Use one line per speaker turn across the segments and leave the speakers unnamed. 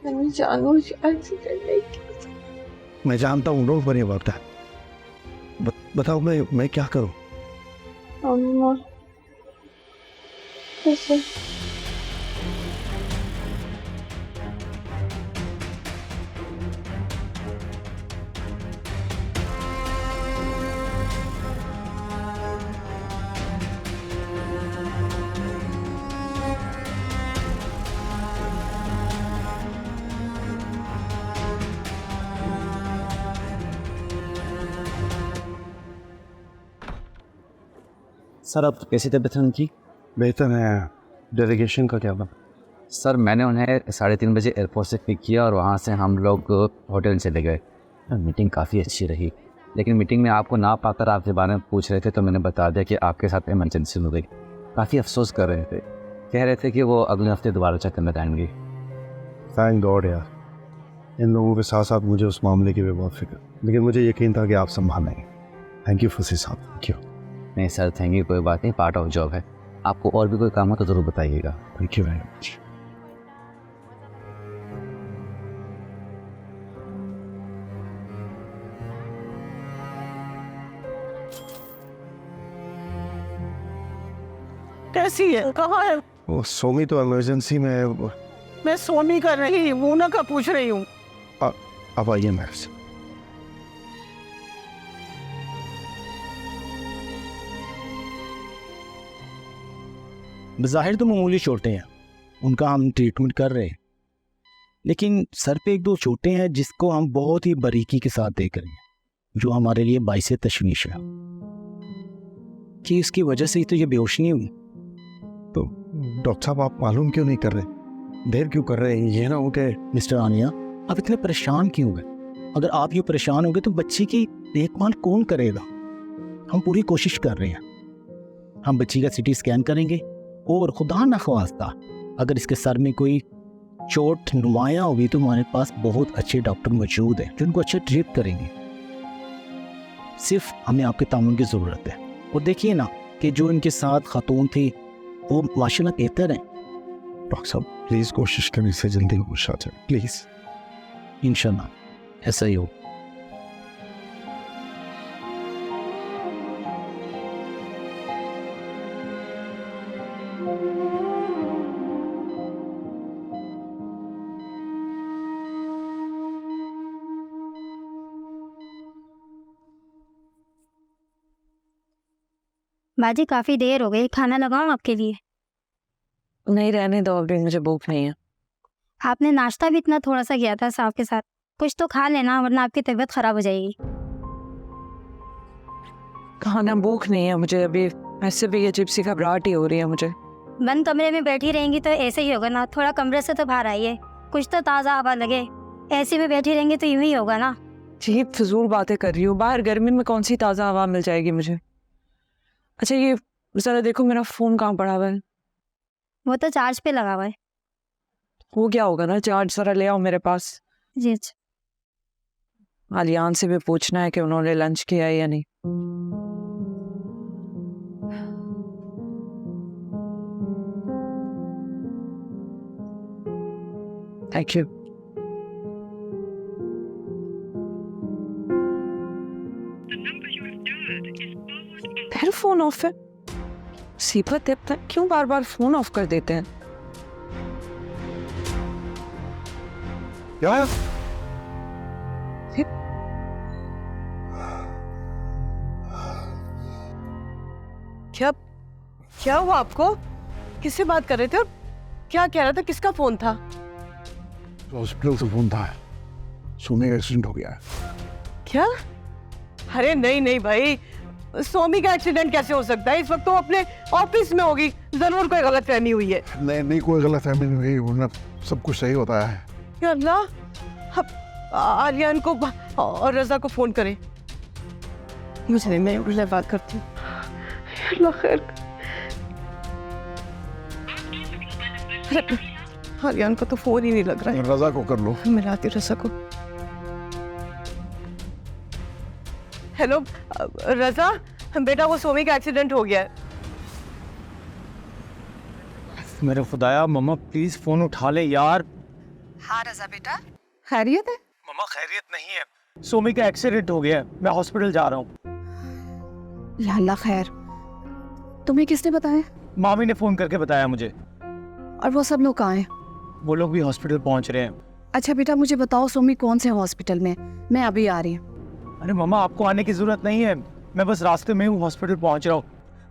मैंने जानबूझ एक्सीडेंट नहीं किया।
मैं जानता हूँ, डोंट वरी अबाउट दैट। बताओ मैं क्या करूँ?
अम्मा कैसे?
सर अब कैसी तबीयत है उनकी?
बेहतर है। डेलीगेशन का क्या बना?
सर मैंने उन्हें 3:30 बजे एयरपोर्ट से पिक किया और वहाँ से हम लोग होटल चले गए। मीटिंग काफ़ी अच्छी रही, लेकिन मीटिंग में आपको ना पाकर आपके बारे में पूछ रहे थे तो मैंने बता दिया कि आपके साथ इमरजेंसी हो गई। काफ़ी अफसोस कर रहे थे, कह रहे थे कि वो अगले हफ्ते दोबारा चेक करने आएंगे।
थैंक गॉड यार, इन लोगों के साथ साथ मुझे उस मामले की भी बहुत फिक्र, लेकिन मुझे यकीन था कि आप संभाल लेंगे। थैंक यू फसी साहब, थैंक यू।
नहीं सर थैंक यू, कोई बात नहीं, पार्ट ऑफ जॉब है। आपको और भी कोई काम हो तो ज़रूर बताइएगा।
Thank you very much.
कैसी है? कहाँ है?
वो सोमी तो इमरजेंसी में है।
मैं सोमी कर रही वूना का पूछ रही हूँ।
अब आइए मेरे से।
बज़ाहिर तो मामूली चोटें हैं, उनका हम ट्रीटमेंट कर रहे हैं, लेकिन सर पे एक दो चोटें हैं जिसको हम बहुत ही बारीकी के साथ देख रहे हैं, जो हमारे लिए बाइस तशवीश है कि इसकी वजह से ही तो ये बेहोश नहीं हुई।
तो डॉक्टर साहब आप मालूम क्यों नहीं कर रहे? देर क्यों कर रहे हैं? ये ना हो के
मिस्टर आनिया आप इतने परेशान क्यों हुए? अगर आप ये परेशान हो गए तो बच्ची की देखभाल कौन करेगा? हम पूरी कोशिश कर रहे हैं, हम बच्ची का CT स्कैन करेंगे और खुदा न ख्वास्ता अगर इसके सर में कोई चोट नुमाया होगी तो हमारे पास बहुत अच्छे डॉक्टर मौजूद हैं जो उनको अच्छे ट्रीट करेंगे। सिर्फ हमें आपके तामुन की ज़रूरत है। और देखिए ना कि जो इनके साथ खातून थी वो माशाल्लाह बेहतर हैं।
डॉक्टर साहब प्लीज़ कोशिश करें इससे जल्दी होश आ जाए, प्लीज़।
इंशाल्लाह ऐसा ही हो।
बाजी काफ़ी देर हो गई, खाना लगाऊं आपके लिए?
नहीं रहने दो, अभी मुझे भूख नहीं है।
आपने नाश्ता भी इतना थोड़ा सा किया था साहब के साथ, कुछ तो खा लेना वरना आपकी तबीयत खराब हो जाएगी।
खाना भूख नहीं है मुझे अभी, ऐसे भी अजीब सी घबराहट ही हो रही है मुझे।
बंद कमरे में बैठी रहेंगी तो ऐसे ही होगा ना, थोड़ा कमरे से तो बाहर आइए, कुछ तो ताज़ा हवा लगे। ऐसे में बैठी रहेंगी तो यूं ही होगा ना।
जी फजूल बातें कर रही हूँ, बाहर गर्मी में कौन सी ताज़ा हवा मिल जाएगी मुझे। अच्छा ये ज़रा देखो मेरा फ़ोन कहाँ पड़ा हुआ है?
वो तो चार्ज पे लगा हुआ है।
हो गया होगा ना चार्ज, ज़रा ले आओ मेरे पास।
जी अच्छा।
आलियान से भी पूछना है कि उन्होंने लंच किया है या नहीं। Thank you. फिर फोन ऑफ है। सीपत है, क्यों बार बार फोन ऑफ कर देते हैं?
क्या है?
क्या क्या हुआ आपको? किससे बात कर रहे थे और क्या कह रहा था? किसका फोन था?
हॉस्पिटल से फोन था, सोमी का एक्सीडेंट हो गया है।
क्या? अरे नहीं नहीं भाई, सोमी का एक्सीडेंट कैसे हो सकता है? इस वक्त तो अपने ऑफिस में होगी, जरूर कोई गलतफहमी हुई है।
नहीं कोई गलतफहमी नहीं हुई, वरना सब कुछ सही होता है।
या अल्लाह, अब आलियान को और रजा को फोन करें। मुझे नहीं, मैं उनसे बात करती हूँ। अल्लाह खैर। आलियान का तो फोन ही नहीं लग रहा है।
रजा को कर लो।
मिलाती रजा को। हेलो रजा, बेटा वो सोमी का एक्सीडेंट हो गया है।
मेरे खुदाया, मम्मा प्लीज फोन उठा ले यार।
हाँ रजा बेटा, खैरियत है?
मम्मा खैरियत नहीं है, सोमी का एक्सीडेंट हो गया है, मैं हॉस्पिटल जा रहा हूँ।
या अल्लाह खैर। तुम्हें किसने बताया?
मामी ने फोन करके बताया मुझे।
और वो सब लोग कहाँ हैं?
वो लोग भी हॉस्पिटल पहुंच रहे हैं।
अच्छा बेटा मुझे बताओ सोमी कौन से हॉस्पिटल में? मैं अभी आ रही हूँ।
अरे मम्मा आपको आने की जरूरत नहीं है, मैं बस रास्ते में हूँ, हॉस्पिटल पहुंच रहा हूँ।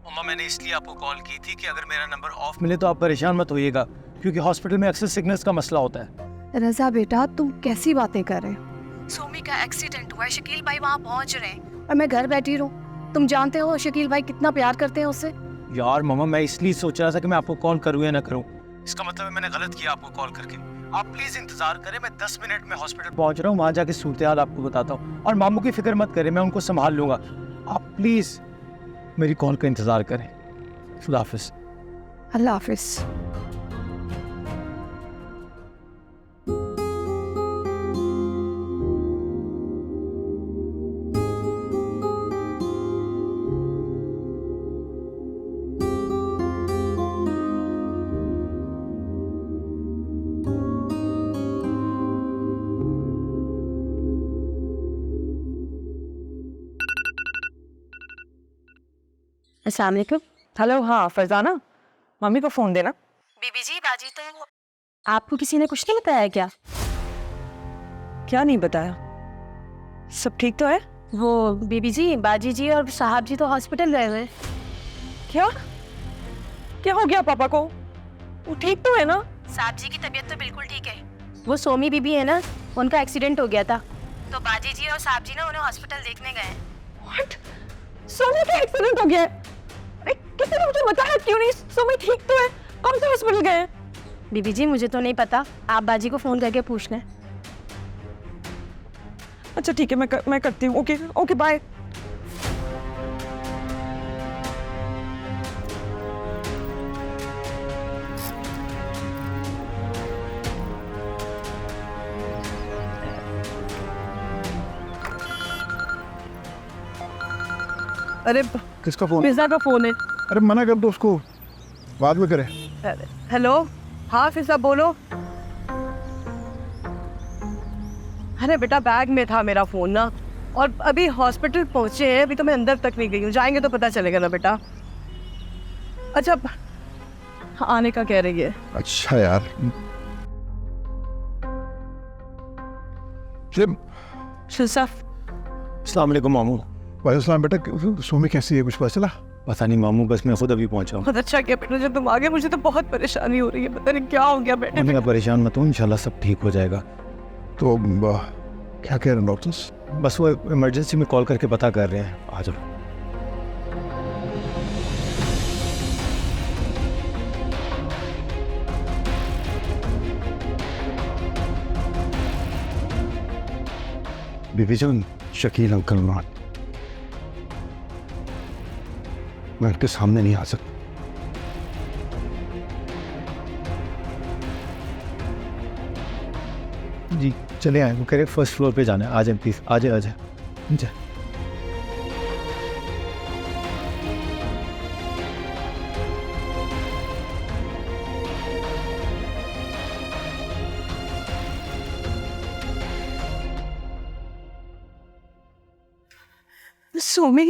मम्मा मैंने इसलिए आपको कॉल की थी कि अगर मेरा नंबर ऑफ मिले तो आप परेशान मत होइएगा, क्योंकि हॉस्पिटल में अक्सर सिग्नल्स का मसला होता है।
रजा बेटा तुम कैसी बातें कर रहे हो? सोमी का एक्सीडेंट हुआ है, शकील भाई वहाँ पहुँच रहे हैं और मैं घर बैठी रहूँ। तुम जानते हो शकील भाई कितना प्यार करते हैं उससे।
यार मम्मा मैं इसलिए सोच रहा था कि मैं आपको कॉल करूँ या ना करूँ, इसका मतलब है मैंने गलत किया आपको कॉल करके। आप प्लीज इंतजार करें, मैं 10 मिनट में हॉस्पिटल पहुंच रहा हूँ, वहां जाके सूरत हाल आपको बताता हूँ। और मामू की फिक्र मत करें, मैं उनको संभाल लूंगा, आप प्लीज मेरी कॉल का इंतजार करें। खुदा हाफिज।
अल्लाह हाफिज। अस्सलाम वालेकुम।
हेलो, हाँ फरजाना, मम्मी को फ़ोन देना।
बीबी जी बाजी तो आपको किसी ने कुछ नहीं बताया क्या?
क्या नहीं बताया? सब ठीक तो है?
वो बीबी जी बाजी जी और साहब जी तो हॉस्पिटल गए हुए।
क्या क्या हो गया पापा को? वो ठीक तो है ना?
साहब जी की तबीयत तो बिल्कुल ठीक है। वो सोमी बीबी है ना, उनका एक्सीडेंट हो गया था, तो बाजी जी और साहब जी ना उन्हें हॉस्पिटल देखने गए।
What? सोमी का एक्सीडेंट हो गया है? अरे किसी ने मुझे बताया क्यों नहीं? सोमी ठीक तो है, कौन से हॉस्पिटल गए?
बीबी जी मुझे तो नहीं पता, आप बाजी को फोन करके पूछ लें।
अच्छा ठीक है, मैं करती हूँ। Okay okay bye. अरे
किसका फोन?
फिजा का फोन है।
अरे मना कर दो उसको, बाद में करे।
हेलो, हाँ फिजा बोलो। अरे बेटा बैग में था मेरा फोन ना, और अभी हॉस्पिटल पहुंचे हैं, अभी तो मैं अंदर तक नहीं गई हूँ, जाएंगे तो पता चलेगा ना बेटा। अच्छा आने का कह रही है।
अच्छा यार जिम।
अस्सलाम वालेकुम मामू।
वालेकुम बेटा, सोमी कैसी है, कुछ पता चला?
पता नहीं मामू, बस मैं खुद अभी पहुंचा हूँ।
बहुत अच्छा किया बेटा जब तुम आ गए, मुझे तो बहुत परेशानी हो रही है, पता नहीं क्या हो गया बेटे।
मम्मी आप परेशान मत हो, इंशाल्लाह सब ठीक हो जाएगा।
तो क्या कह रहे हैं डॉक्टर्स?
बस वो इमरजेंसी में कॉल करके पता कर रहे हैं, आ जाओ।
बीबी जान, शकील अंकल नॉट, मैं उनके सामने नहीं आ सकता।
जी चले आए, वो कह रहे फर्स्ट फ्लोर पे जाना है, आ जाए प्लीज़, आ जाए आ जाए जा।
सोमी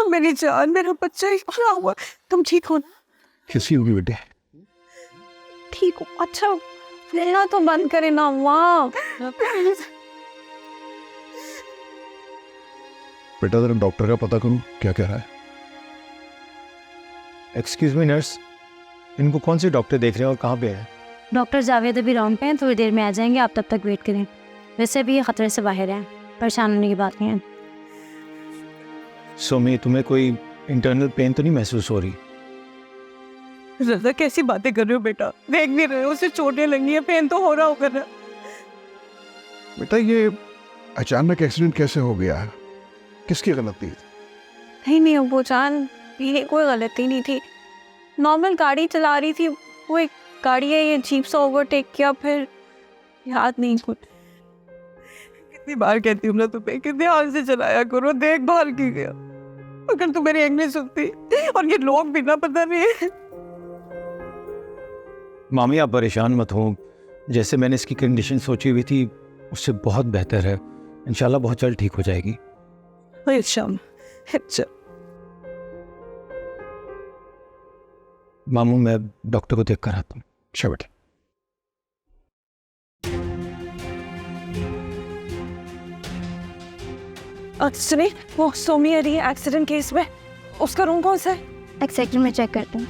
मेरी जान, मेरा बच्चा, क्या हुआ? तुम ठीक हो ना?
कैसी होगी बेटे?
ठीक हो? अच्छा ना तो बंद करे ना वाह।
बेटा जरा डॉक्टर का पता करूं क्या कह रहा है।
एक्सक्यूज मी नर्स, इनको कौन से डॉक्टर देख रहे हैं और कहाँ पे है?
डॉक्टर जावेद अभी राउंड पे हैं, थोड़ी देर में आ जाएंगे, आप तब तक वेट करें। वैसे भी ये खतरे से बाहर हैं, परेशान होने की बात नहीं है।
सोमी तुम्हें कोई इंटरनल पेन तो नहीं महसूस हो रही?
रज़ा कैसी बातें कर रहे हो बेटा, देख नहीं रहे हो उसे चोटें लगी है, पेन तो हो रहा होगा ना।
बेटा ये अचानक एक्सीडेंट कैसे हो गया, किसकी गलती?
नहीं वो जान, ये कोई गलती नहीं थी, नॉर्मल गाड़ी चला रही थी, वो एक गाड़ी है, ये अजीब सा ओवरटेक किया, फिर याद नहीं कुछ।
कितनी बार कहती हूँ ना तुम्हें, कितने हाल से चलाया करो, देखभाल की गया। अगर तुम मेरी एक नहीं सुनती, और ये लोग भी ना, पता नहीं।
मामी आप परेशान मत हो, जैसे मैंने इसकी कंडीशन सोची हुई थी उससे बहुत बेहतर है। इंशाल्लाह बहुत जल्द ठीक हो जाएगी। मामू मैं डॉक्टर को देख कर आता हूँ। अच्छा बेटा।
सुनिए, वो सोमी आ रही है एक्सीडेंट केस में, उसका रूम कौन सा है?
एक सेकंड में चेक करता हूँ।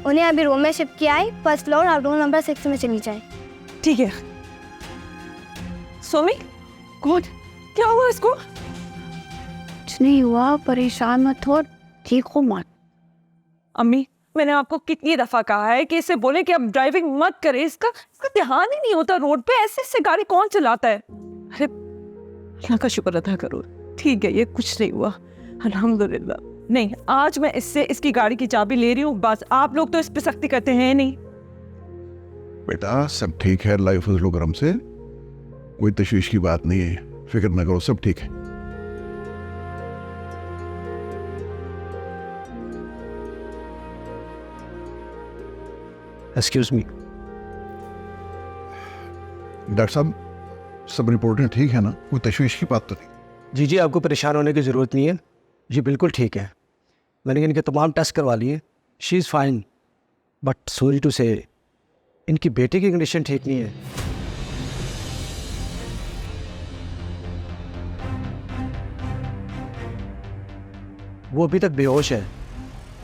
उन्हें अभी रूम में शिफ्ट किया है, फर्स्ट फ्लोर और रूम नंबर 6 में चली जाए।
ठीक है। सोमी कौन, क्या हुआ इसको?
कुछ नहीं हुआ, परेशान मत हो, ठीक हो मत।
अम्मी मैंने आपको कितनी दफा कहा है कि इसे बोले कि अब ड्राइविंग मत करे, इसका ध्यान ही नहीं होता रोड पे, ऐसे ऐसे गाड़ी कौन चलाता है। अरे अल्लाह का शुक्र अदा करो, ठीक है ये कुछ नहीं हुआ, अल्हम्दुलिल्लाह। नहीं, आज मैं इससे इसकी गाड़ी की चाबी ले रही हूँ, बस आप लोग तो इस पे सख्ती करते हैं नहीं।
बेटा सब ठीक है, अल्लाह फजल व करम से, कोई तशवीश की बात नहीं है, फिक्र न करो, सब ठीक है।
Excuse me.
डॉक्टर साहब सब रिपोर्टें ठीक है ना, कोई तशवीश की बात तो नहीं?
जी जी, आपको परेशान होने की ज़रूरत नहीं है, जी बिल्कुल ठीक है। मैंने इनके तमाम टेस्ट करवा लिए, she is fine, but sorry to say इनकी बेटे की कंडीशन ठीक नहीं है। वो अभी तक बेहोश है,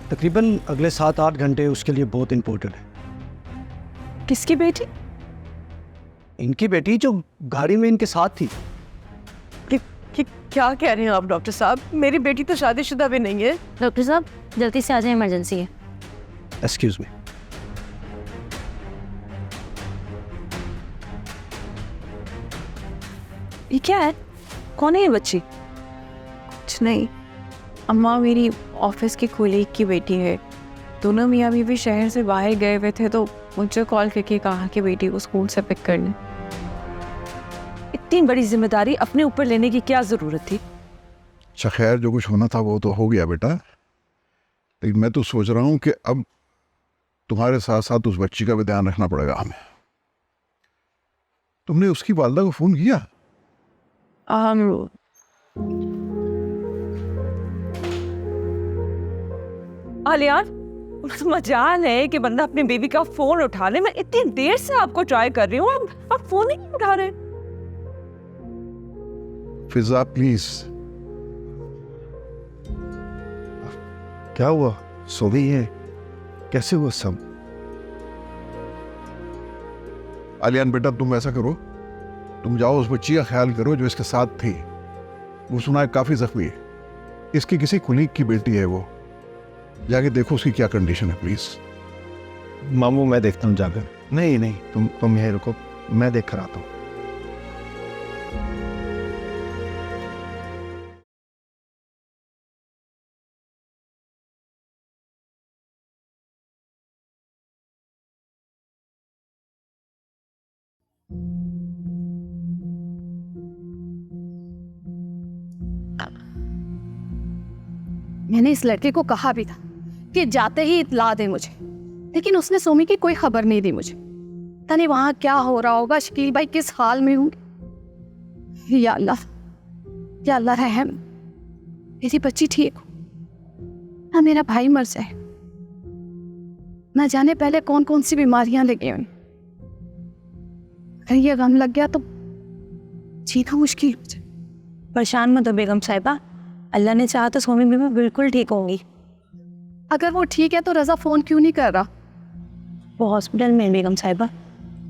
तकरीबन अगले 7-8 घंटे उसके लिए बहुत इम्पोर्टेंट है।
किसकी बेटी?
इनकी बेटी जो गाड़ी में इनके साथ थी।
क्या कह रहे हैं आप डॉक्टर साहब? मेरी बेटी तो शादीशुदा भी नहीं है।
डॉक्टर साहब जल्दी से आ जाए, इमरजेंसी है।
Excuse me.
ये क्या है, कौन है ये बच्ची?
कुछ नहीं अम्मा, मेरी ऑफिस की कोलीग की बेटी है। दोनों मियाँ बीवी शहर से बाहर गए हुए थे तो मुझे कॉल करके कहा कि बेटी को स्कूल से पिक कर लें।
इतनी बड़ी जिम्मेदारी अपने ऊपर लेने की क्या जरूरत थी?
अच्छा खैर, जो कुछ होना था वो तो हो गया बेटा, लेकिन मैं तो सोच रहा हूँ कि अब तुम्हारे साथ साथ उस बच्ची का भी ध्यान रखना पड़ेगा हमें। तुमने उसकी वालिदा को फोन किया?
आलियान, मजाल है कि बंदा अपनी बेबी का फोन उठा ले। मैं इतनी देर से आपको ट्राई कर रही हूँ, आप फोन ही नहीं उठा रहे।
फिजा प्लीज।
क्या हुआ? सो गई है? कैसे हुआ सब?
आलियान बेटा तुम ऐसा करो, तुम जाओ उस बच्ची का ख्याल करो जो इसके साथ थी। वो सुना है काफी जख्मी है, इसकी किसी कुलीग की बेटी है, वो जाके देखो उसकी क्या कंडीशन है प्लीज।
मामू मैं देखता हूँ जाकर।
नहीं नहीं, तुम यहीं रुको, मैं देख कर आता हूँ।
मैंने इस लड़के को कहा भी था कि जाते ही इतला दे मुझे, लेकिन उसने सोमी की कोई खबर नहीं दी मुझे। पता नहीं वहां क्या हो रहा होगा, शकील भाई किस हाल में होंगे। या अल्लाह रहम, मेरी बच्ची ठीक हो ना, मेरा भाई मर जाए, ना जाने पहले कौन कौन सी बीमारियां लगी हुई। अगर ये गम लग गया तो जीना मुश्किल हो जाए।
परेशान मत हो बेगम साहिबा, अल्लाह ने चाहा तो सोमी बीबी बिल्कुल ठीक होंगी।
अगर वो ठीक है तो रजा फोन क्यों नहीं कर रहा?
वो हॉस्पिटल में बेगम साहिबा,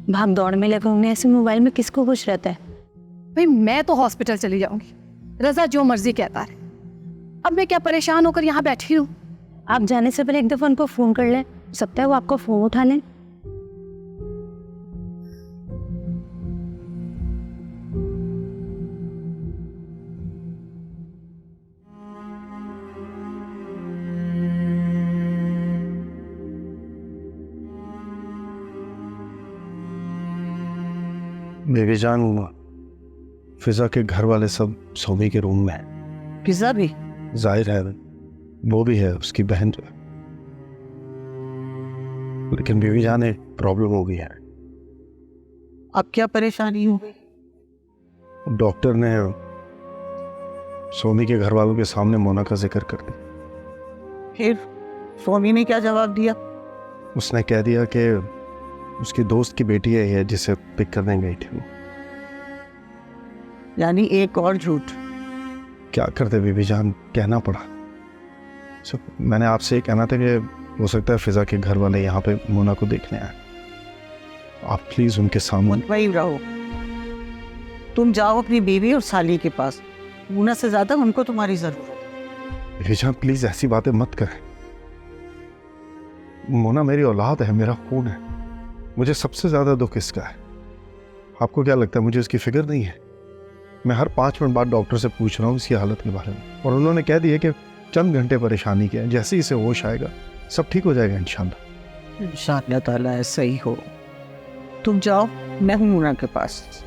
भाग दौड़ में लगे होंगे, ऐसे मोबाइल में किसको खुश रहता है।
भाई मैं तो हॉस्पिटल चली जाऊंगी, रजा जो मर्जी कहता है। अब मैं क्या परेशान होकर यहाँ बैठी हूँ?
आप जाने से पहले एक दफ़ा उनको फ़ोन कर लें, सकता है वो आपको फ़ोन उठा लें।
बेबी जान, फिजा के घर वाले सब सोमी के रूम में हैं।
फिजा भी?
जाहिर है वो भी है, उसकी बहन जो है। लेकिन बेबी जान है प्रॉब्लम हो गई है।
अब क्या परेशानी हो गई?
डॉक्टर ने सोमी के घर वालों के सामने मोना का जिक्र कर दिया।
फिर स्वामी ने क्या जवाब दिया?
उसने कह दिया कि उसकी दोस्त की बेटी है ये जिसे पिक करने गई थी वो।
यानी एक और झूठ।
क्या करते बीबी जान, कहना पड़ा। मैंने आपसे ये कहना था कि हो सकता है फिजा के घर वाले यहाँ पे मोना को देखने आए। आप प्लीज उनके सामने
वही रहो। तुम जाओ अपनी बीवी और साली के पास। मोना से ज्यादा उनको तुम्हारी जरूरत है।
बीबी जान प्लीज ऐसी बातें मत करें। मोना मेरी औलाद है, मेरा खून है। मुझे सबसे ज्यादा दुख इसका है। आपको क्या लगता है मुझे इसकी फिक्र नहीं है? मैं हर 5 मिनट बाद डॉक्टर से पूछ रहा हूँ इसकी हालत के बारे में, और उन्होंने कह दिया कि चंद घंटे परेशानी के हैं, जैसे ही इसे होश आएगा सब ठीक हो जाएगा इंशाल्लाह।
इंशाअल्लाह ताला ऐसा ही हो। तुम जाओ, मैं हूँ मोना के पास।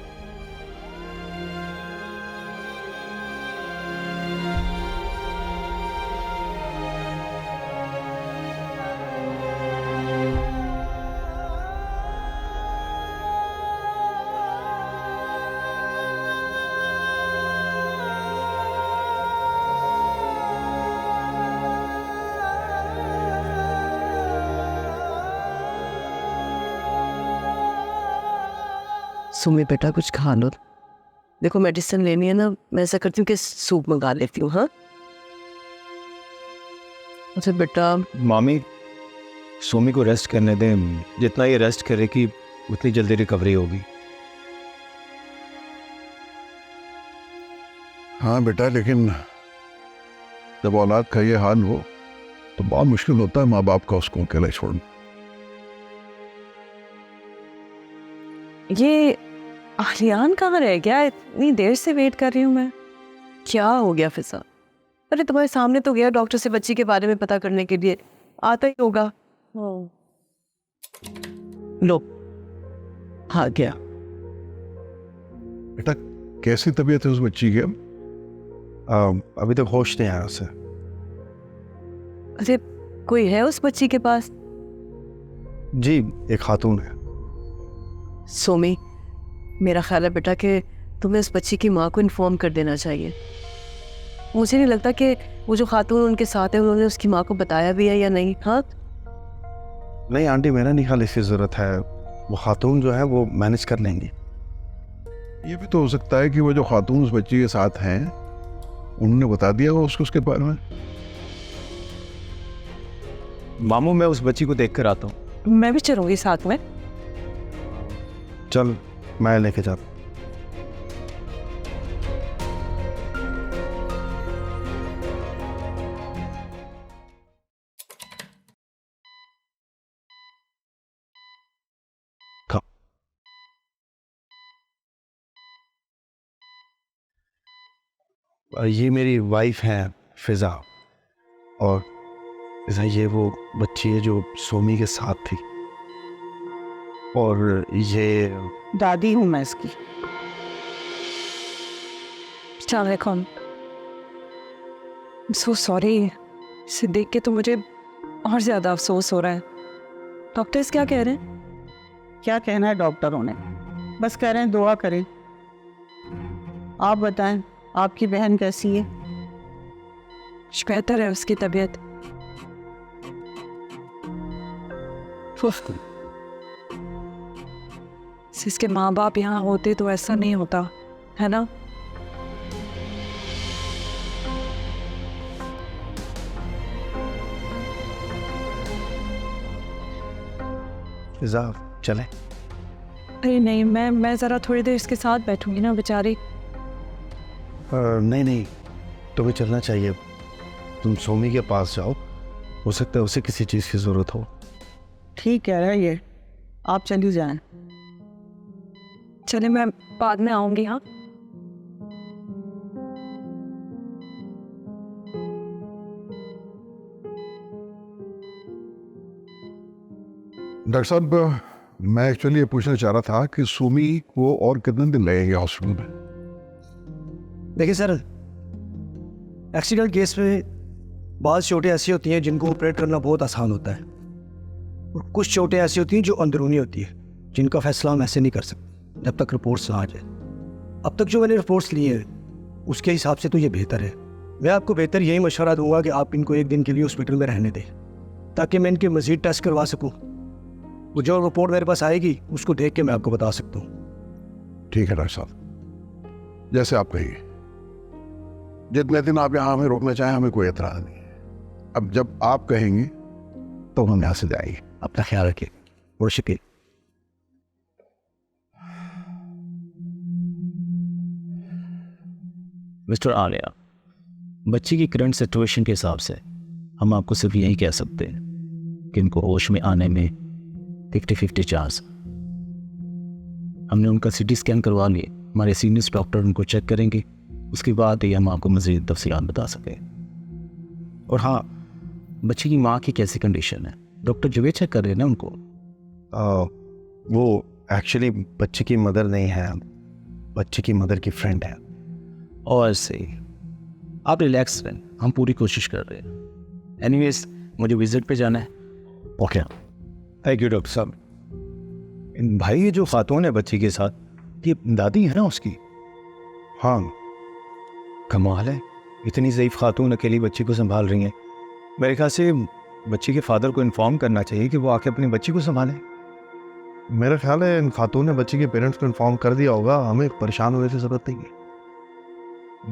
सुमी बेटा कुछ खा लो। देखो मेडिसिन लेनी है ना, मैं ऐसा करती हूँ कि सूप मंगा लेती हूँ। हाँ अच्छा बेटा।
मामी सोमी को रेस्ट करने दें, जितना ये रेस्ट करेगी उतनी जल्दी रिकवरी होगी।
हाँ बेटा, लेकिन जब औलाद का ये हाल हो तो बहुत मुश्किल होता है माँ बाप का उसको अकेला छोड़ना।
ये आलियान कहाँ रह गया? इतनी देर से वेट कर रही हूँ मैं।
क्या हो गया फिजा? अरे तुम्हारे सामने तो गया डॉक्टर से बच्ची के बारे में पता करने के लिए, आता ही होगा। लो आ गया।
बेटा कैसी तबीयत है उस बच्ची की?
अभी तक होश नहीं आया उसे।
अरे कोई है उस बच्ची के पास?
जी एक खातून है।
सोमी, मेरा ख्याल है बेटा कि तुम्हें उस बच्ची की माँ को इन्फॉर्म कर देना चाहिए। मुझे नहीं लगता कि वो जो खातून उनके साथ है उन्होंने उसकी माँ को बताया भी है या नहीं। हाँ
नहीं आंटी, मेरा नहीं ख्याल इसकी ज़रूरत है। वो खातून जो है वो मैनेज कर लेंगी।
ये भी तो हो सकता है कि वो जो खातून उस बच्ची के साथ हैं उन्होंने बता दिया हो उसको उसके बारे में।
मामू मैं उस बच्ची को देख कर आता हूँ।
मैं भी चलूंगी साथ में।
चल मैं लेके जाता। ये मेरी वाइफ है फिजा, और फिजा ये वो बच्ची है जो सोमी के साथ थी, और ये
दादी हूँ मैं इसकी।
अस्सलामुअलैकुम। सो सॉरी, इसे देख के तो मुझे और ज़्यादा अफसोस हो रहा है। डॉक्टर्स क्या कह रहे हैं?
क्या कहना है डॉक्टरों ने, बस कह रहे हैं दुआ करें। आप बताएं आपकी बहन कैसी है?
बेहतर है उसकी तबीयत। इसके माँ बाप यहाँ होते तो ऐसा नहीं होता, है ना?
फिजा चले।
अरे नहीं, मैं ज़रा थोड़ी देर इसके साथ बैठूंगी ना बेचारी।
नहीं नहीं, तुम्हें चलना चाहिए। तुम सोमी के पास जाओ, हो सकता है उसे किसी चीज़ की ज़रूरत हो।
ठीक कह रहा है ये, आप चली जाएं।
चले, मैं बाद में आऊंगी। हाँ
डॉक्टर साहब, मैं एक्चुअली ये पूछना चाह रहा था कि सुमी को और कितने दिन लगेंगे हॉस्पिटल में?
देखिए सर, एक्सीडेंट केस में बहुत चोटें ऐसी होती हैं जिनको ऑपरेट करना बहुत आसान होता है। और कुछ चोटें ऐसी होती हैं जो अंदरूनी होती है, जिनका फैसला हम ऐसे नहीं कर सकते जब तक रिपोर्ट्स आ जाए। अब तक जो मैंने रिपोर्ट्स ली हैं उसके हिसाब से तो ये बेहतर है। मैं आपको बेहतर यही मशवरा दूंगा कि आप इनको एक दिन के लिए हॉस्पिटल में रहने दें, ताकि मैं इनके मज़ीद टेस्ट करवा सकूं। वो जो रिपोर्ट मेरे पास आएगी उसको देख के मैं आपको बता सकता हूँ।
ठीक है डॉक्टर साहब, जैसे आप कहिए। जितने दिन आप यहाँ हमें रोकना चाहें हमें कोई एतराज़ नहीं है। अब जब आप कहेंगे तो हम यहाँ से जाएंगे।
अपना ख्याल रखिए। बहुत शुक्रिया। मिस्टर आलिया, बच्ची की करंट सिचुएशन के हिसाब से हम आपको सिर्फ यही कह सकते हैं कि इनको होश में आने में 50-50 चांस। हमने उनका सीटी स्कैन करवा लिए, हमारे सीनियर डॉक्टर उनको चेक करेंगे, उसके बाद ही हम आपको मज़ीद तफसीलात बता सकें। और हाँ, बच्ची की माँ की कैसी कंडीशन है? डॉक्टर जुबे चेक कर रहे हैं ना उनको?
वो एक्चुअली बच्चे की मदर नहीं है, बच्चे की मदर की फ्रेंड है।
और सही, आप रिलैक्स रहें, हम पूरी कोशिश कर रहे हैं। एनीवेज, मुझे विजिट पे जाना है।
ओके, थैंक यू डॉक्टर साहब। भाई ये जो खातून है बच्ची के साथ, ये दादी है ना उसकी?
हाँ।
कमाल है, इतनी ज़ईफ़ खातून अकेली बच्ची को संभाल रही हैं। मेरे ख्याल से बच्ची के फादर को इन्फॉर्म करना चाहिए कि वो आके अपनी बच्ची को संभालें।
मेरा ख्याल है इन खातून ने बच्ची के पेरेंट्स को इन्फॉर्म कर दिया होगा, हमें परेशान होने की ज़रूरत नहीं है।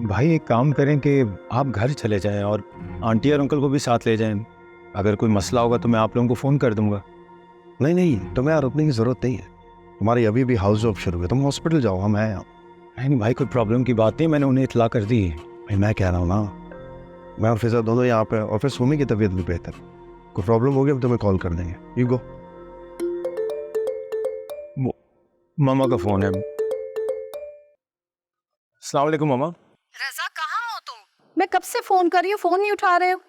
भाई एक काम करें कि आप घर चले जाएं और आंटी और अंकल को भी साथ ले जाएं। अगर कोई मसला होगा तो मैं आप लोगों को फ़ोन कर दूंगा।
नहीं, तुम्हें यहाँ रुकने की ज़रूरत नहीं है। तुम्हारी अभी भी हाउस जॉब शुरू है, तुम हॉस्पिटल जाओ, हम हैं यहाँ।
नहीं भाई, कोई प्रॉब्लम की बात नहीं, मैंने उन्हें इतला कर दी है।
भाई मैं कह रहा हूँ ना, मैं और फिजा दोनों यहाँ पे, और फिर सुमी की तबीयत भी बेहतर। कोई प्रॉब्लम होगी हम तुम्हें कॉल कर देंगे। You go.
मामा का फ़ोन है। अस्सलाम वालेकुम मामा।
रजा, कहाँ हो तुम? मैं कब से फोन कर रही हूँ, फोन नहीं उठा रहे हो।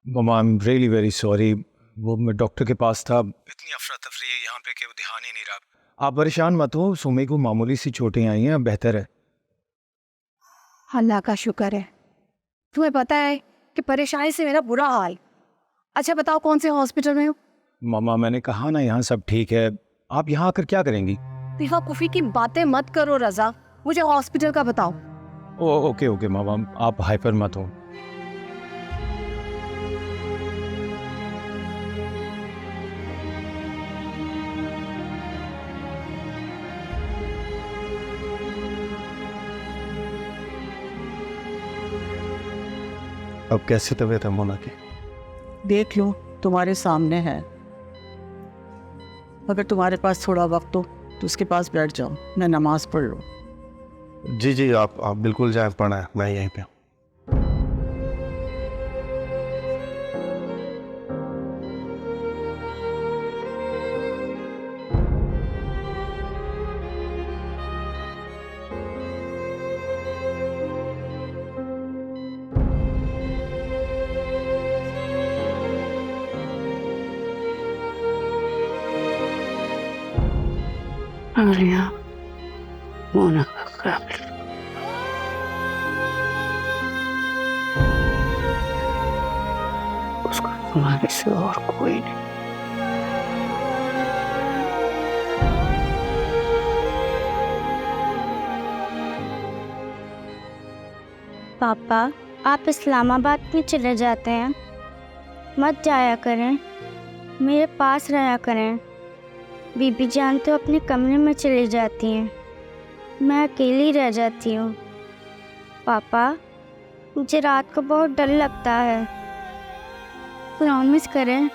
मामा, I am really very sorry. वो मैं डॉक्टर के पास था, इतनी अफरा तफरी है यहाँ पे कि वो ध्यान ही नहीं रहा। आप परेशान मत हो, सुमी को मामूली सी चोटें आई हैं, अब बेहतर है।
अल्लाह का शुक्र है। तुम्हें पता है कि परेशानी से मेरा बुरा हाल। अच्छा बताओ, कौन से हॉस्पिटल में हो?
मामा मैंने कहा ना यहाँ सब ठीक है, आप यहाँ आकर क्या करेंगी?
बेवकूफ़ी की बातें मत करो रजा, मुझे हॉस्पिटल का बताओ।
ओके मामा, आप हाइपर मत हो।
अब कैसी तबीयत है मोना की?
देख लो, तुम्हारे सामने है। अगर तुम्हारे पास थोड़ा वक्त हो तो उसके पास बैठ जाओ, मैं नमाज पढ़ लूँ।
जी, आप बिल्कुल जाए, पढ़ना है, मैं यहीं पे हूँ।
आलिया, मोना का काबिल। उसको तुम्हारे से और कोई नहीं।
पापा, आप इस्लामाबाद में चले जाते हैं, मत जाया करें, मेरे पास रहा करें। बीबी जान तो अपने कमरे में चली जाती हैं, मैं अकेली रह जाती हूँ। पापा, मुझे रात को बहुत डर लगता है। प्रॉमिस करें,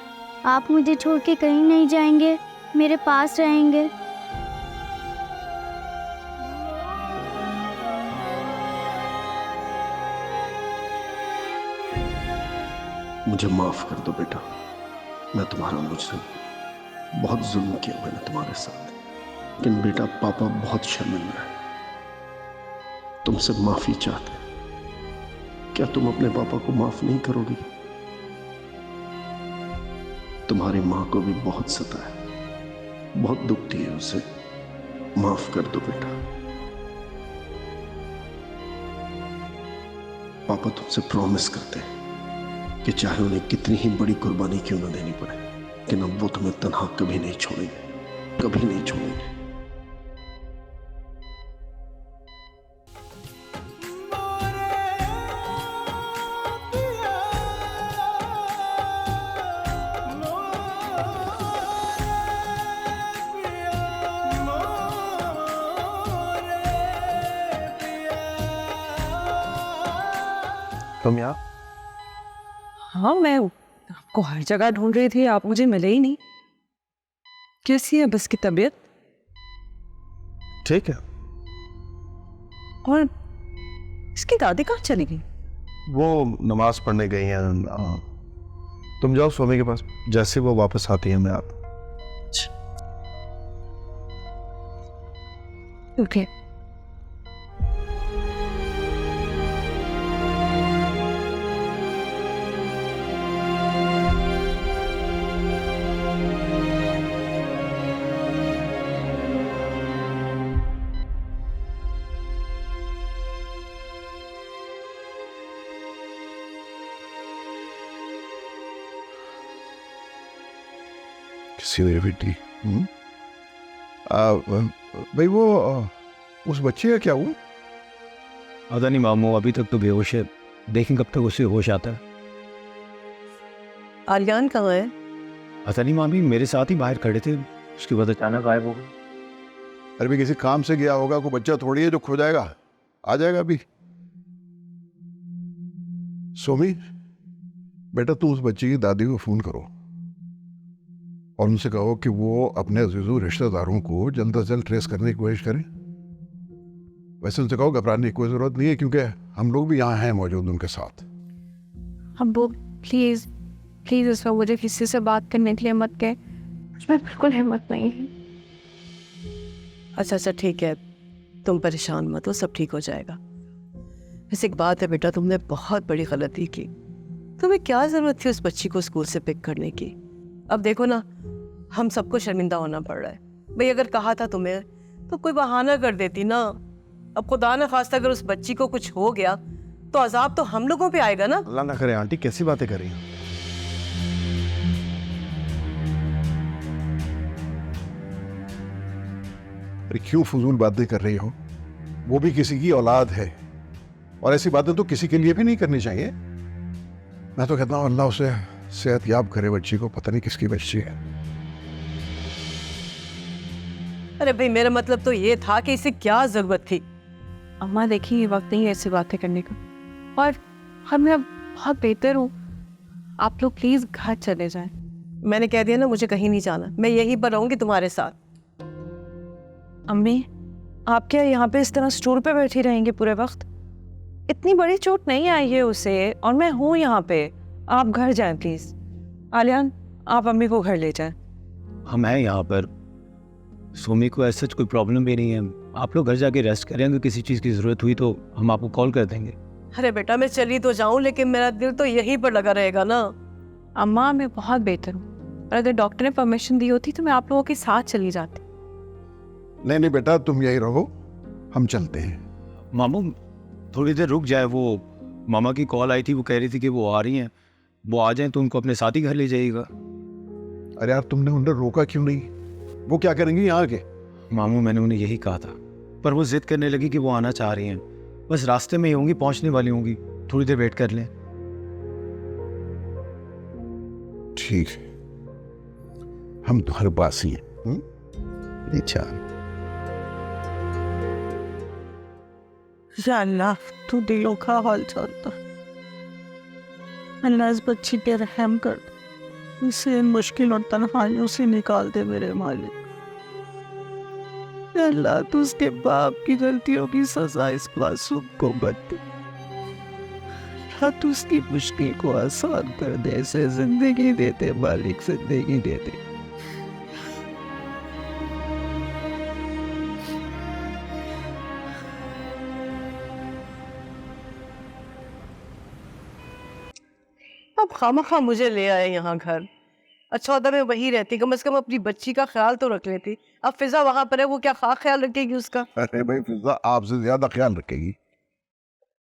आप मुझे छोड़ के कहीं नहीं जाएंगे, मेरे पास रहेंगे।
मुझे माफ कर दो बेटा, मैं तुम्हारा मुजरिम। बहुत जुल्म किया मैंने तुम्हारे साथ, लेकिन बेटा पापा बहुत शर्मिंदा है, तुमसे माफी चाहते हैं। क्या तुम अपने पापा को माफ नहीं करोगी? तुम्हारी माँ को भी बहुत सता है, बहुत दुखती है उसे, माफ कर दो बेटा। पापा तुमसे प्रॉमिस करते हैं कि चाहे उन्हें कितनी ही बड़ी कुर्बानी क्यों न देनी पड़े, लेकिन अब वो तुम्हें तन्हा कभी नहीं छोड़ेंगे, कभी नहीं छोड़ेंगे।
तुम यहाँ?
हाँ, मैं आपको हर जगह ढूंढ रही थी, आप मुझे मिले ही नहीं। कैसी है बस की तबीयत?
ठीक है।
और इसकी दादी कहाँ चली गई?
वो नमाज पढ़ने गई हैं। तुम जाओ स्वामी के पास, जैसे वो वापस आती है मैं आता।
ओके।
किसी मेरी बेटी। भाई वो उस बच्चे का क्या हुआ?
पता नहीं मामू, अभी तक तो बेहोश है, देखें कब तक उसे होश आता है।
आलियान कहाँ है?
पता नहीं मामी, मेरे साथ ही बाहर खड़े थे, उसके बाद अचानक गायब हो गए।
अरे भी किसी काम से गया होगा, कोई बच्चा थोड़ी है जो खो जाएगा, आ जाएगा अभी। सोमी बेटा, तुम उस बच्चे की दादी को फोन करो और उनसे कहो कि वो अपने अजीजों रिश्तेदारों को जल्द से जल्द ट्रेस करने की कोशिश करें। वैसे उनसे कहो घबराने की कोई जरूरत नहीं है, क्योंकि हम लोग भी यहाँ हैं मौजूद उनके साथ।
हम वो प्लीज प्लीज इस वक्त मुझे किसी से बात करने के लिए मत कहे, मुझमें बिल्कुल हिम्मत नहीं है।
अच्छा ठीक है, तुम परेशान मत हो, सब ठीक हो जाएगा। वैसे एक बात है बेटा, तुमने बहुत बड़ी गलती की। तुम्हें क्या जरूरत थी उस बच्ची को स्कूल से पिक करने की? अब देखो ना, हम सबको शर्मिंदा होना पड़ रहा है। भाई अगर कहा था तुम्हें तो कोई बहाना कर देती ना। अब खुदा न खास्ता अगर उस बच्ची को कुछ हो गया तो अजाब तो हम लोगों पे आएगा ना।
अल्लाह ना करे आंटी, कैसी बातें कर रही हैं?
अरे क्यों फजूल बातें कर रही हो? वो भी किसी की औलाद है और ऐसी बातें तो किसी के लिए भी नहीं करनी चाहिए। मैं तो कहता हूँ अल्लाह उसे सेहत याब करे बच्ची को, पता नहीं किसकी बच्ची है।
अरे भाई मेरा मतलब तो ये था कि इसे क्या जरूरत थी।
अम्मा देखिए, ये वक्त नहीं है ऐसी बातें करने का, और मैं बहुत बेहतर हूँ। आप लोग प्लीज घर चले जाएं।
मैंने कह दिया ना, मुझे कहीं नहीं जाना, मैं यहीं पर रहूंगी तुम्हारे साथ।
अम्मी, आप क्या यहाँ पे इस तरह स्टूल पे बैठी रहेंगे पूरे वक्त? इतनी बड़ी चोट नहीं आई है उसे, और मैं हूँ यहाँ पे। आप घर जाएं प्लीज। आलियान, आप अम्मी को घर ले जाएं।
हम हैं यहाँ पर, सोमी को ऐसा कोई प्रॉब्लम भी नहीं है। आप लोग घर जाके रेस्ट करें, अगर किसी चीज़ की ज़रूरत हुई तो हम आपको कॉल कर देंगे।
अरे बेटा मैं चली तो जाऊं, लेकिन मेरा दिल तो यहीं पर लगा रहेगा ना।
अम्मा मैं बहुत बेहतर हूँ, और अगर डॉक्टर ने परमिशन दी होती तो मैं आप लोगों के साथ चली जाती।
नहीं बेटा, तुम यही रहो, हम चलते हैं।
मामू थोड़ी देर रुक जाए, वो मामा की कॉल आई थी, वो कह रही थी कि वो आ रही हैं, वो आ जाएं तो उनको अपने साथ ही घर ले जाइएगा।
अरे यार तुमने उन्हें रोका क्यों नहीं? वो क्या करेंगी यहाँ के?
मामू मैंने उन्हें यही कहा था, पर वो जिद करने लगी कि वो आना चाह रही हैं। बस रास्ते में ही होंगी, पहुंचने वाली होंगी, थोड़ी देर वेट कर लें।
ठीक है, हम तुम्हारे पास ही हैं। अच्छा
या अल्लाह, तू दिलों का हाल जानता। अल्लाह इस बच्ची पे रहम कर, इसे इन मुश्किल और तन्हाइयों से निकाल दे मेरे मालिक। या अल्लाह, तू उसके बाप की गलतियों की सजा इस मासूम को मत दे। तू उसकी मुश्किल को आसान कर दे, इसे जिंदगी दे दे मालिक, जिंदगी दे दे।
अब खामखा मुझे ले आए यहाँ घर। अच्छा होता मैं वही रहती, कम से कम अपनी बच्ची का ख्याल तो रख लेती। अब फिजा वहां पर है, वो क्या ख्याल रखेगी उसका?
अरे भाई फिजा आपसे ज्यादा ख्याल रखेगी।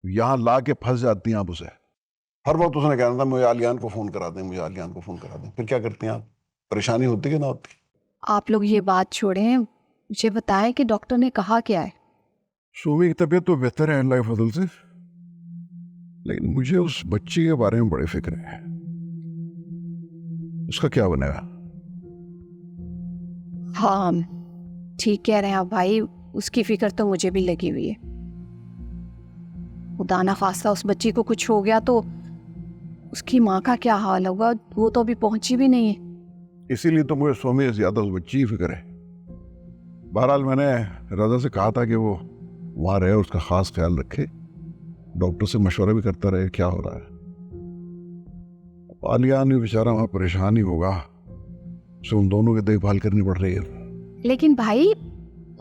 यहाँ ला के फंस जाती हैं आप उसे। हर वक्त उसने कहना था मुझे आलियान को फोन करा दें, मुझे आलियान को फोन करा दें। फिर क्या करती हैं आप? परेशानी होती कि ना होती?
आप लोग ये बात छोड़ें, मुझे बताएं कि डॉक्टर ने कहा क्या है।
सोमी की तबीयत तो बेहतर है अल्लाह के फजल से, लेकिन मुझे उस बच्ची के बारे में बड़ी फिक्र है। उसका क्या बनेगा?
हाँ ठीक कह रहे हैं आप भाई, उसकी फिक्र तो मुझे भी लगी हुई है। खुदा ना खास्ता उस बच्ची को कुछ हो गया तो उसकी माँ का क्या हाल होगा, वो तो अभी पहुंची भी नहीं है।
इसीलिए तो मुझे सोमी से ज्यादा उस बच्ची की फिक्र है। बहरहाल मैंने रजा से कहा था कि वो वहां रहे, उसका खास ख्याल रखे, डॉक्टर से मशवरा भी करता रहे क्या हो रहा है। आलियान भी बेचारा वहां परेशान ही होगा, उसे उन दोनों की देखभाल करनी पड़ रही है।
लेकिन भाई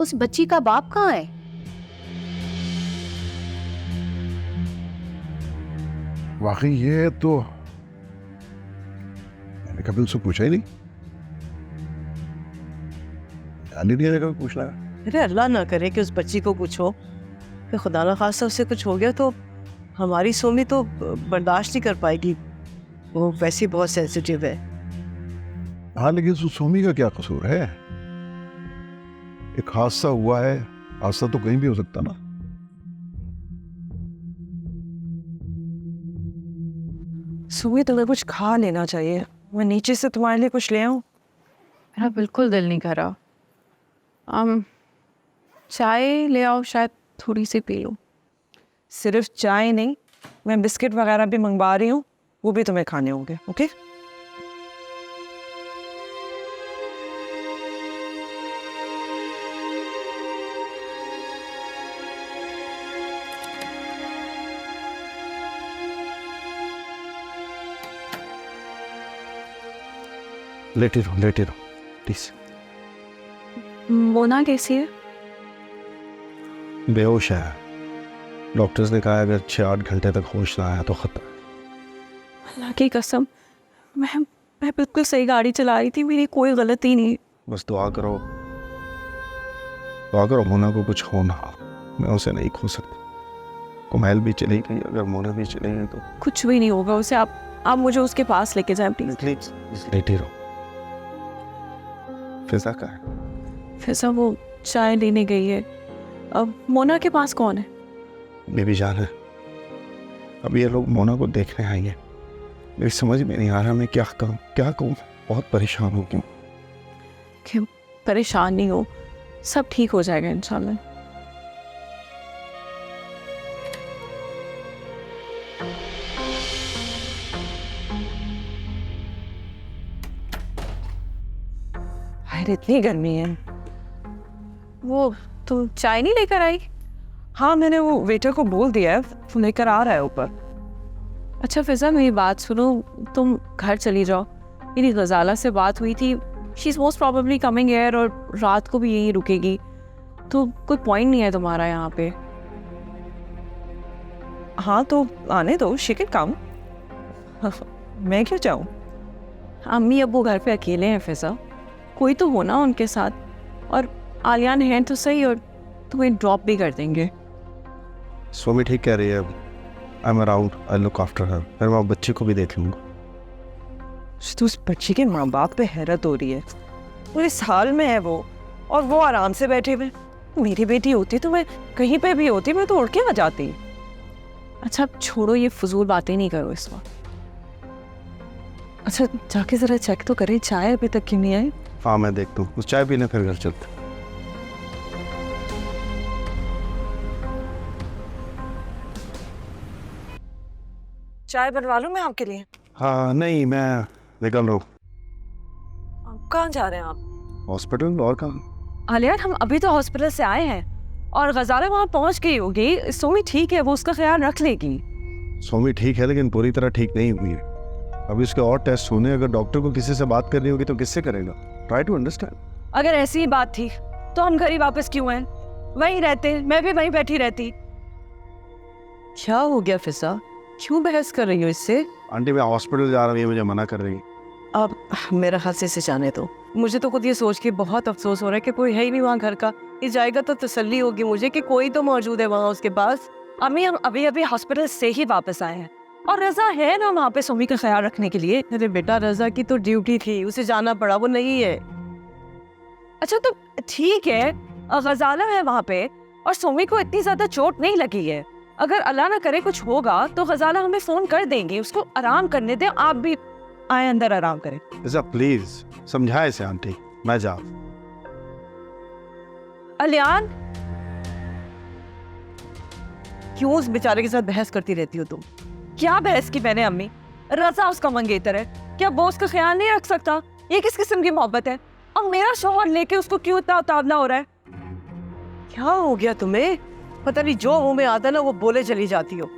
उस बच्ची का बाप कहाँ है?
वाकई ये तो मैंने कभी उससे पूछा ही नहीं। ध्यान ही नहीं आया कभी पूछना।
अरे अल्लाह ना करे कि उस बच्ची को कुछ हो, कि खुदा ना खास्ता उससे कुछ हो गया तो हमारी सोमी तो बर्दाश्त नहीं कर पाएगी। वो वैसे बहुत सेंसिटिव है।
हाँ लेकिन उस सोमी का क्या कसूर है? एक हादसा हुआ है, हादसा तो कहीं भी हो सकता ना।
सुबह तुम्हें कुछ खा लेना चाहिए, मैं नीचे से तुम्हारे लिए कुछ ले आऊं?
मेरा बिल्कुल दिल नहीं कर रहा। चाय ले आओ, शायद थोड़ी सी पी लो।
सिर्फ चाय नहीं, मैं बिस्किट वगैरह भी मंगवा रही हूँ, वो भी तुम्हें खाने होंगे। ओके?
लेटे रहो प्लीज।
मोना कैसी है?
बेहोश है, डॉक्टर्स ने कहा अगर 6-8 घंटे तक होश ना आया तो खतरा।
अल्लाह की कसम, मैं बिल्कुल सही गाड़ी चला रही थी, मेरी कोई गलती नहीं।
बस दुआ करो मोना को कुछ हो ना। मैं उसे नहीं खो सकती। कुमैल भी चली गई, अगर मोना भी चली गई तो
कुछ भी नहीं होगा उसे। आप मुझे उसके पास लेके जाएं प्लीज।
प्लीज लेटे रहो। फिजा का है?
फिजा वो चाय लेने गई है। अब मोना के पास कौन है?
बेबी जान है। अब ये लोग मोना को देखने आएंगे, मेरी समझ में नहीं आ रहा मैं क्या कहूँ। बहुत परेशान हूँ।
क्यों परेशान नहीं हो, सब ठीक हो जाएगा इंशाल्लाह।
अरे इतनी गर्मी है।
वो तुम चाय नहीं लेकर आई?
हाँ मैंने वो वेटर को बोल दिया है, वो लेकर आ रहा है ऊपर।
अच्छा फिजा मेरी बात सुनो, तुम घर चली जाओ। मेरी गजाला से बात हुई थी, she is most probably coming here और रात को भी यहीं रुकेगी, तो कोई पॉइंट नहीं है तुम्हारा यहाँ पे।
हाँ तो आने दो, शी कैन कम। मैं क्यों जाऊँ?
अम्मी अब्बू घर पे अकेले हैं फिजा, कोई तो हो ना उनके साथ। और आलियान है तो सही, और तुम्हें ड्रॉप भी कर देंगे।
सोमी ठीक कह रही है, I am around, I look after her. फिर मैं बच्चे को भी देख लूँगा।
तो उस बच्ची के माँ बाप पे हैरत हो रही है, वो इस हाल में है वो, और वो आराम से बैठे हुए। मेरी बेटी होती तो मैं कहीं पे भी होती, मैं तो उड़ के आ जाती।
अच्छा अब छोड़ो, ये फजूल बातें नहीं करो इस वक्त।
अच्छा जाके जरा चेक तो करें, चाय अभी तक क्यों नहीं आई?
हाँ मैं देखता हूँ, उस चाय पीने फिर घर चलते।
चाय बनवा लूं मैं आपके लिए?
हाँ नहीं, मैं निकल रहा हूँ।
आप कहाँ जा रहे हैं आप?
हॉस्पिटल, और कहाँ?
आलिया हम अभी तो हॉस्पिटल से आए हैं, और गजाला वहाँ पहुँच गई होगी। सोमी ठीक है, वो उसका ख्याल रख लेगी।
सोमी ठीक है लेकिन पूरी तरह ठीक नहीं हुई है। अभी उसके और टेस्ट होने, अगर डॉक्टर को किसी से बात करनी होगी तो किससे करेगा? Try to understand.
अगर ऐसी ही बात थी तो हम घर ही वापस क्यों हैं? वहीं रहते, मैं भी वहीं बैठी रहती।
क्या हो गया फिजा, क्यों बहस कर रही हो इससे?
आंटी मैं हॉस्पिटल जा रहा हूँ, ये मुझे मना कर रही है।
अब मेरा हाथ से जाने दो। मुझे तो खुद ये सोच के बहुत अफसोस हो रहा है कि कोई है ही नहीं वहाँ घर का। ये जाएगा तो तसल्ली होगी मुझे कि कोई तो मौजूद है वहाँ उसके पास।
अम्मी हम अभी अभी हॉस्पिटल से ही वापस आए हैं, और रजा है ना वहाँ पे सोमी का ख्याल रखने के लिए।
अरे बेटा रजा की तो ड्यूटी थी, उसे जाना पड़ा, वो नहीं है।
अच्छा तो ठीक है, गजाला है वहाँ पे और सोमी को इतनी ज्यादा चोट नहीं लगी है। अगर अल्लाह ना करे कुछ होगा तो गजाला हमें फोन कर देंगे, उसको आराम करने दें, आप भी आए अंदर आराम करें।
फिजा प्लीज समझाए से आंटी, मैं जा।
अलियान
क्यों उस बेचारे के साथ बहस करती रहती हो तुम?
क्या बहस की मैंने अम्मी? रजा उसका मंगेतर है, क्या वो उसका ख्याल नहीं रख सकता? ये किस किस्म की मोहब्बत है? और मेरा शौहर लेके उसको क्यों इतना उतावला हो रहा है?
क्या हो गया तुम्हें? पता नहीं जो मुंह में आता ना वो बोले चली जाती हो।